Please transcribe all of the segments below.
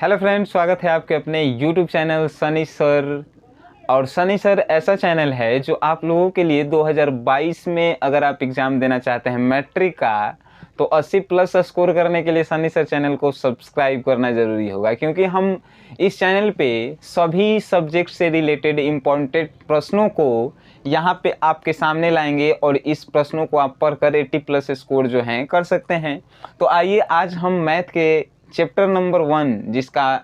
Hello friends, स्वागत है आपके अपने यूट्यूब चैनल सनी सर। और सनी सर ऐसा चैनल है जो आप लोगों के लिए 2022 में अगर आप एग्ज़ाम देना चाहते हैं मैट्रिक का, तो 80 प्लस स्कोर करने के लिए सनी सर चैनल को सब्सक्राइब करना ज़रूरी होगा, क्योंकि हम इस चैनल पे सभी सब्जेक्ट से रिलेटेड इम्पोर्टेंट प्रश्नों को यहाँ पे आपके सामने लाएंगे और इस प्रश्नों को आप पढ़कर 80 प्लस स्कोर जो हैं कर सकते हैं। तो आइए आज हम मैथ के चैप्टर नंबर 1, जिसका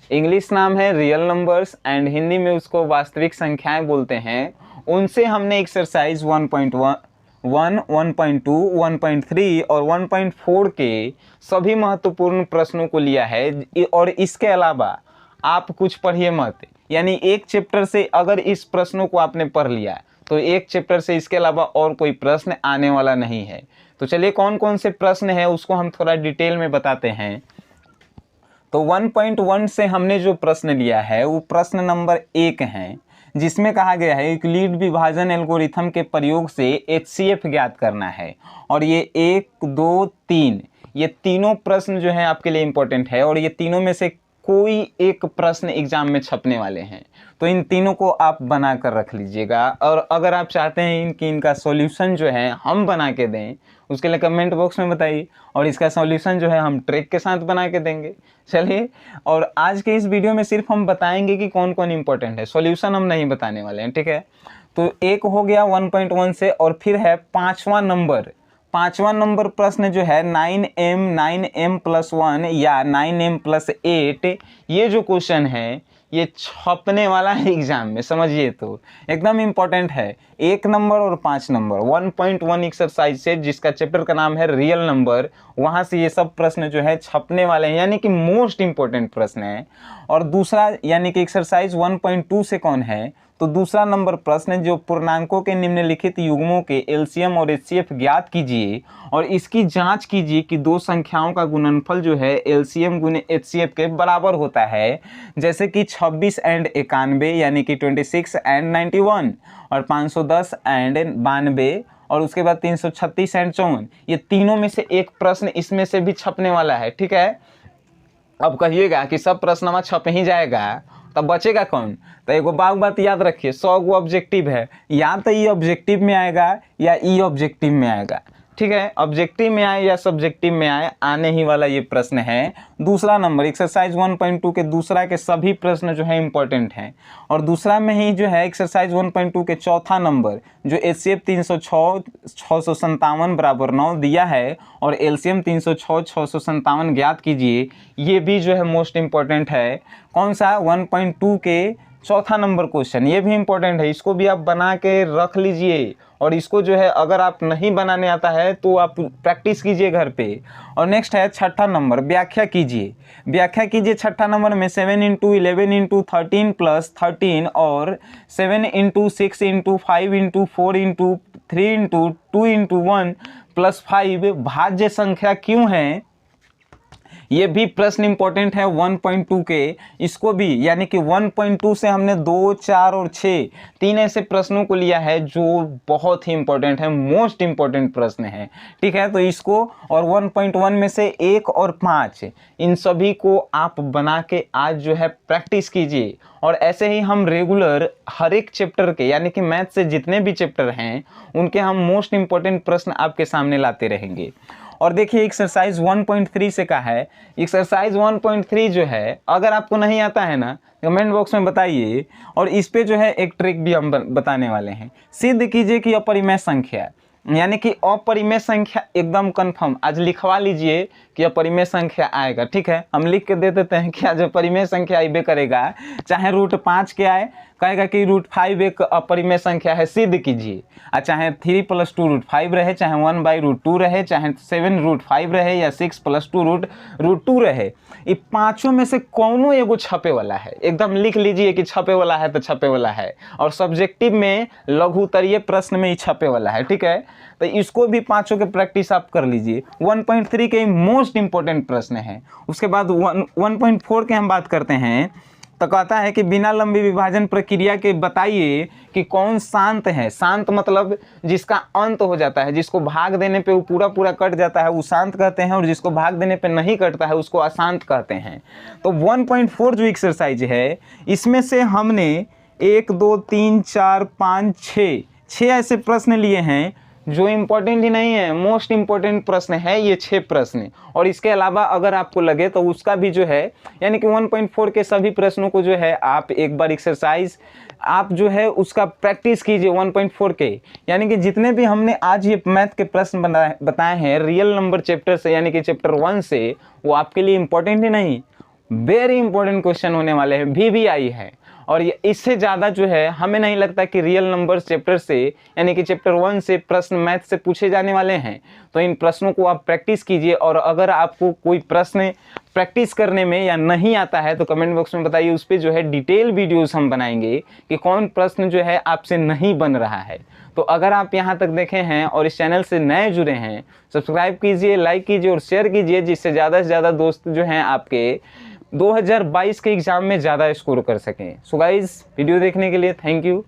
इंग्लिश नाम है रियल नंबर्स एंड हिंदी में उसको वास्तविक संख्याएं बोलते हैं, उनसे हमने एक्सरसाइज 1.1, 1.2, 1.3 और 1.4 के सभी महत्वपूर्ण प्रश्नों को लिया है। और इसके अलावा आप कुछ पढ़िए मत, यानी एक चैप्टर से अगर इस प्रश्नों को आपने पढ़ लिया तो एक चैप्टर से इसके अलावा और कोई प्रश्न आने वाला नहीं है। तो चलिए कौन कौन से प्रश्न है उसको हम थोड़ा डिटेल में बताते हैं। तो 1.1 से हमने जो प्रश्न लिया है वो प्रश्न नंबर 1 है, जिसमें कहा गया है यूक्लिड विभाजन एल्गोरिथम के प्रयोग से HCF ज्ञात करना है। और ये 1, 2, 3 ये तीनों प्रश्न जो हैं आपके लिए इम्पोर्टेंट है, और ये तीनों में से कोई एक प्रश्न एग्जाम में छपने वाले हैं। तो इन तीनों को आप बना कर रख लीजिएगा, और अगर आप चाहते हैं इनका सॉल्यूशन जो है हम बना के दें, उसके लिए कमेंट बॉक्स में बताइए, और इसका सॉल्यूशन जो है हम ट्रिक के साथ बना के देंगे। चलिए, और आज के इस वीडियो में सिर्फ हम बताएंगे कि कौन कौन इंपॉर्टेंट है, सॉल्यूशन हम नहीं बताने वाले हैं, ठीक है। तो एक हो गया 1.1 से, और फिर है पाँचवां नंबर प्रश्न जो है 9m या 9m+8, ये जो क्वेश्चन है ये छपने वाला है एग्जाम में, समझिए। तो एकदम इम्पोर्टेंट है, 1 नंबर और 5 नंबर 1.1 एक्सरसाइज से, जिसका चैप्टर का नाम है रियल नंबर, वहाँ से ये सब प्रश्न जो है छपने वाले हैं, यानी कि मोस्ट इम्पोर्टेंट प्रश्न है। और दूसरा यानी कि एक्सरसाइज 1.2 से कौन है, तो दूसरा नंबर प्रश्न जो पूर्णांकों के निम्नलिखित युग्मों के एलसीएम और एचसीएफ ज्ञात कीजिए और इसकी जांच कीजिए कि दो संख्याओं का गुणनफल जो है एलसीएम गुने एचसीएफ के बराबर होता है, जैसे कि 26 एंड 91 यानी कि 26 एंड 91, और 510 एंड 92, और उसके बाद 336 एंड 54। ये तीनों में से एक प्रश्न इसमें से भी छपने वाला है, ठीक है। अब कहिएगा कि सब प्रश्न छप ही जाएगा, तब बचेगा कौन। तो एक बात याद रखिए, 100 गो ऑब्जेक्टिव है, या तो ये ऑब्जेक्टिव में आएगा या ई ऑब्जेक्टिव में आएगा, ठीक है। ऑब्जेक्टिव में आए या सब्जेक्टिव में आए, आने ही वाला ये प्रश्न है। दूसरा नंबर एक्सरसाइज 1.2 के दूसरा के सभी प्रश्न जो है इंपॉर्टेंट हैं, और दूसरा में ही जो है एक्सरसाइज 1.2 के चौथा नंबर जो HCF 306 657 बराबर 9 दिया है, और LCM 306 657 ज्ञात कीजिए, ये भी जो है मोस्ट इम्पॉर्टेंट है। कौन सा, 1.2 के चौथा नंबर क्वेश्चन, ये भी इंपॉर्टेंट है, इसको भी आप बना के रख लीजिए। और इसको जो है अगर आप नहीं बनाने आता है तो आप प्रैक्टिस कीजिए घर पे। और नेक्स्ट है छठा नंबर, व्याख्या कीजिए छठा नंबर में 7 × 11 × 13 + 13 और 7 × 6 × 5 × 4 × 3 × 2 × 1 + 5 भाज्य संख्या क्यों है, ये भी प्रश्न इंपॉर्टेंट है 1.2 के। इसको भी यानी कि 1.2 से हमने 2, 4 और 6 तीन ऐसे प्रश्नों को लिया है जो बहुत ही इंपॉर्टेंट है, मोस्ट इंपॉर्टेंट प्रश्न है, ठीक है। तो इसको और 1.1 में से 1 और 5 इन सभी को आप बना के आज जो है प्रैक्टिस कीजिए। और ऐसे ही हम रेगुलर हर एक चैप्टर के, यानी कि मैथ से जितने भी चैप्टर हैं उनके हम मोस्ट इंपॉर्टेंट प्रश्न आपके सामने लाते रहेंगे। और देखिए एक्सरसाइज 1.3 से कहा है, एक्सरसाइज 1.3 जो है अगर आपको नहीं आता है ना, कमेंट बॉक्स में बताइए, और इस पे जो है एक ट्रिक भी हम बताने वाले हैं। सिद्ध कीजिए कि अपरिमेय संख्या, यानी कि अपरिमेय संख्या एकदम कंफर्म आज लिखवा लीजिए कि अपरिमेय संख्या आएगा, ठीक है। हम लिख के दे देते हैं कि आज अपरिमेय संख्या आइबे करेगा, चाहे √5 के आए, कहेगा कि √5 एक अपरिमेय संख्या है, सिद्ध कीजिए। चाहे 3 + 2 √5 रहे, चाहे 1/√2 रहे, चाहे 7 √5 रहे, या 6 + 2 √2 रहे, ये पांचों में से कौनो एगो छपे वाला है। एकदम लिख लीजिए कि छपे वाला है तो छपे वाला है, और सब्जेक्टिव में लघुत्तरीय प्रश्न में ही छपे वाला है, ठीक है। तो इसको भी पांचों के प्रैक्टिस आप कर लीजिए। 1.3 के मोस्ट इंपॉर्टेंट प्रश्न है। उसके बाद 1.4 के हम बात करते हैं। तो कहता है कि बिना लंबी विभाजन प्रक्रिया के बताइए कि कौन शांत है। शांत मतलब जिसका अंत हो जाता है, जिसको भाग देने पे वो पूरा पूरा कट जाता है वो शांत कहते हैं, और जिसको भाग देने पे नहीं कटता है उसको अशांत कहते हैं। तो 1.4 जो एक्सरसाइज है इसमें से हमने 1 2 3 4 5 6 ऐसे प्रश्न लिए हैं जो इम्पोर्टेंट ही नहीं है, मोस्ट इम्पोर्टेंट प्रश्न है ये 6 प्रश्न। और इसके अलावा अगर आपको लगे तो उसका भी जो है यानी कि 1.4 के सभी प्रश्नों को जो है आप एक बार एक्सरसाइज आप जो है उसका प्रैक्टिस कीजिए 1.4 के। यानी कि जितने भी हमने आज ये मैथ के प्रश्न बताए हैं रियल नंबर चैप्टर से यानी कि चैप्टर 1 से, वो आपके लिए इम्पोर्टेंट ही नहीं, वेरी इंपॉर्टेंट क्वेश्चन होने वाले हैं, VVI है। और ये इससे ज़्यादा जो है हमें नहीं लगता कि रियल नंबर्स चैप्टर से यानी कि चैप्टर 1 से प्रश्न मैथ से पूछे जाने वाले हैं। तो इन प्रश्नों को आप प्रैक्टिस कीजिए, और अगर आपको कोई प्रश्न प्रैक्टिस करने में या नहीं आता है तो कमेंट बॉक्स में बताइए, उस पर जो है डिटेल वीडियोस हम बनाएंगे कि कौन प्रश्न जो है आपसे नहीं बन रहा है। तो अगर आप यहाँ तक देखे हैं और इस चैनल से नए जुड़े हैं, सब्सक्राइब कीजिए, लाइक कीजिए और शेयर कीजिए, जिससे ज़्यादा से ज़्यादा दोस्त जो हैं आपके 2022 के एग्ज़ाम में ज़्यादा स्कोर कर सकें। सो गाइस वीडियो देखने के लिए थैंक यू।